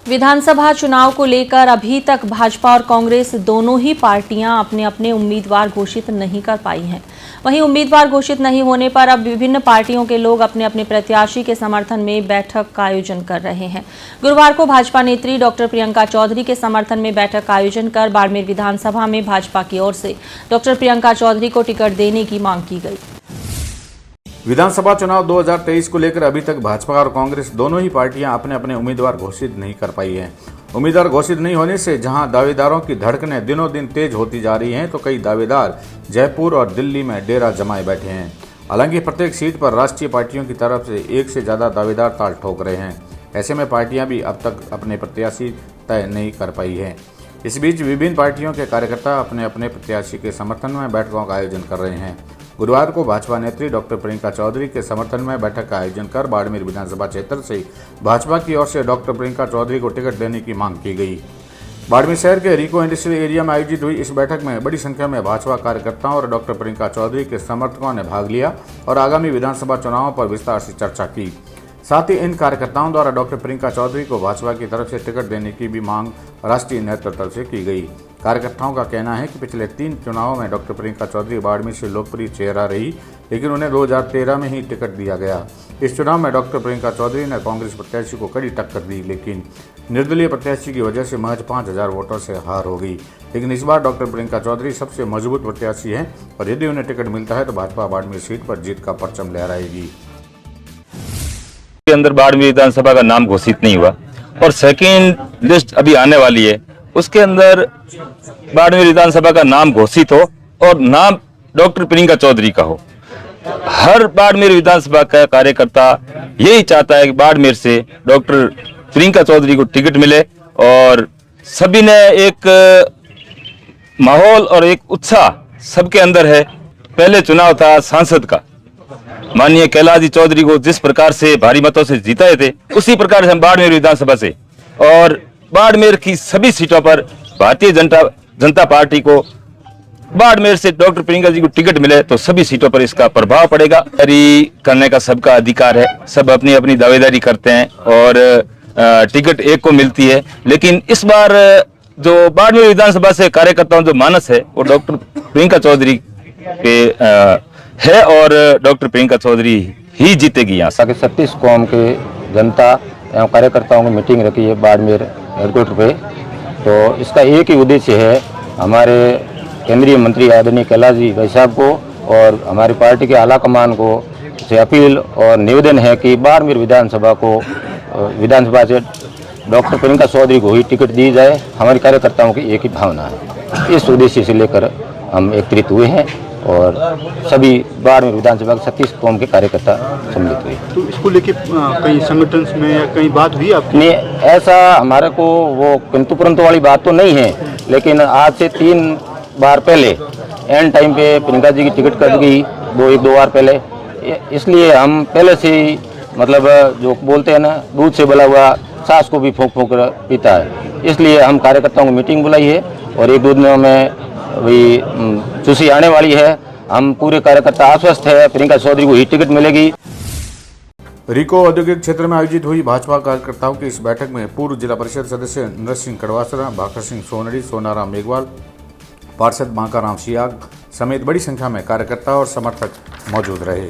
विधानसभा चुनाव को लेकर अभी तक भाजपा और कांग्रेस दोनों ही पार्टियां अपने अपने उम्मीदवार घोषित नहीं कर पाई हैं। वहीं उम्मीदवार घोषित नहीं होने पर अब विभिन्न पार्टियों के लोग अपने अपने प्रत्याशी के समर्थन में बैठक का आयोजन कर रहे हैं। गुरुवार को भाजपा नेत्री डॉक्टर प्रियंका चौधरी के समर्थन में बैठक का आयोजन कर बाड़मेर विधानसभा में भाजपा की ओर से डॉक्टर प्रियंका चौधरी को टिकट देने की मांग की गई। विधानसभा चुनाव 2023 को लेकर अभी तक भाजपा और कांग्रेस दोनों ही पार्टियां अपने अपने उम्मीदवार घोषित नहीं कर पाई हैं। उम्मीदवार घोषित नहीं होने से जहां दावेदारों की धड़कनें दिनों दिन तेज होती जा रही हैं, तो कई दावेदार जयपुर और दिल्ली में डेरा जमाए बैठे हैं। हालांकि प्रत्येक सीट पर राष्ट्रीय पार्टियों की तरफ से एक से ज्यादा दावेदार ताल ठोक रहे हैं। ऐसे में पार्टियां भी अब तक अपने प्रत्याशी तय नहीं कर पाई है। इस बीच विभिन्न पार्टियों के कार्यकर्ता अपने अपने प्रत्याशी के समर्थन में बैठकों का आयोजन कर रहे हैं। गुरुवार को भाजपा नेत्री डॉक्टर प्रियंका चौधरी के समर्थन में बैठक का आयोजन कर बाड़मेर विधानसभा क्षेत्र से भाजपा की ओर से डॉक्टर प्रियंका चौधरी को टिकट देने की मांग की गई। बाड़मेर शहर के रिको इंडस्ट्रियल एरिया में आयोजित हुई इस बैठक में बड़ी संख्या में भाजपा कार्यकर्ताओं और डॉक्टर प्रियंका चौधरी के समर्थकों ने भाग लिया और आगामी विधानसभा चुनावों पर विस्तार से चर्चा की। साथ ही इन कार्यकर्ताओं द्वारा डॉक्टर प्रियंका चौधरी को भाजपा की तरफ से टिकट देने की भी मांग राष्ट्रीय नेतृत्व से की गई। कार्यकर्ताओं का कहना है कि पिछले 3 चुनावों में डॉक्टर प्रियंका चौधरी बाड़मेर से लोकप्रिय चेहरा रही, लेकिन उन्हें 2013 में ही टिकट दिया गया। इस चुनाव में डॉक्टर प्रियंका चौधरी ने कांग्रेस प्रत्याशी को कड़ी टक्कर दी, लेकिन निर्दलीय प्रत्याशी की वजह से महज 5000 वोटों से हार हो गई। लेकिन इस बार डॉक्टर प्रियंका चौधरी सबसे मजबूत प्रत्याशी हैं और यदि उन्हें टिकट मिलता है तो भाजपा बाड़मेर सीट पर जीत का परचम लहराएगी। के अंदर बाड़मेर विधानसभा का नाम घोषित नहीं हुआ और सेकेंड लिस्ट अभी आने वाली है, उसके अंदर बाड़मेर विधानसभा का नाम घोषित हो और नाम डॉक्टर प्रियंका चौधरी का हो। हर बाड़मेर विधानसभा का कार्यकर्ता यही चाहता है कि बाड़मेर से डॉक्टर प्रियंका चौधरी को टिकट मिले और सभी ने एक माहौल और एक उत्साह सबके अंदर है। पहले चुनाव था सांसद का, माननीय कैलाश चौधरी को जिस प्रकार से भारी मतों से जीताए थे, उसी प्रकार से हम बाड़मेर विधानसभा से और बाड़मेर की सभी सीटों पर भारतीय जनता पार्टी को बाड़मेर से डॉक्टर प्रियंका जी को टिकट मिले तो सभी सीटों पर इसका प्रभाव पड़ेगा। दावेदारी करने का सबका अधिकार है, सब अपनी अपनी दावेदारी करते हैं और टिकट एक को मिलती है। लेकिन इस बार जो बाड़मेर विधानसभा से कार्यकर्ताओं जो मानस है वो डॉक्टर प्रियंका चौधरी पे है और डॉक्टर प्रियंका चौधरी ही जीतेगी। यहाँ 36 कौम के जनता एवं कार्यकर्ताओं की मीटिंग रखी है बाड़मेर एयरपोर्ट पे। तो इसका एक ही उद्देश्य है, हमारे केंद्रीय मंत्री आदरणीय कैलाश जी भाई साहब को और हमारी पार्टी के आला कमान को से अपील और निवेदन है कि बाड़मेर विधानसभा से डॉक्टर प्रियंका चौधरी को ही टिकट दी जाए। हमारे कार्यकर्ताओं की एक ही भावना है, इस उद्देश्य से लेकर हम एकत्रित हुए हैं और सभी बाड़मेर विधानसभा के 36 कौम के कार्यकर्ता सम्मिलित हुए। तो इसको लेके कहीं संगठन में या कहीं बात हुई आपकी? नहीं, ऐसा हमारे को वो किंतु परंतु वाली बात तो नहीं है, लेकिन आज से 3 बार पहले एंड टाइम पे प्रियंका जी की टिकट कट गई, 1-2 बार पहले। इसलिए हम पहले से ही मतलब जो बोलते हैं ना, दूध से बला हुआ सास को भी फूंक फूंक पीता है। इसलिए हम कार्यकर्ताओं को मीटिंग बुलाई है और 1-2 दिनों में भी चूसी आने वाली है। हम पूरे कार्यकर्ता आश्वस्त है, प्रियंका चौधरी को ही टिकट मिलेगी। रिको औद्योगिक क्षेत्र में आयोजित हुई भाजपा कार्यकर्ताओं की इस बैठक में पूर्व जिला परिषद सदस्य नरेश सिंह कड़वासरा, भाकर सिंह सोनड़ी, सोनाराम मेघवाल, पार्षद बांकाराम सियाग समेत बड़ी संख्या में कार्यकर्ता और समर्थक मौजूद रहे।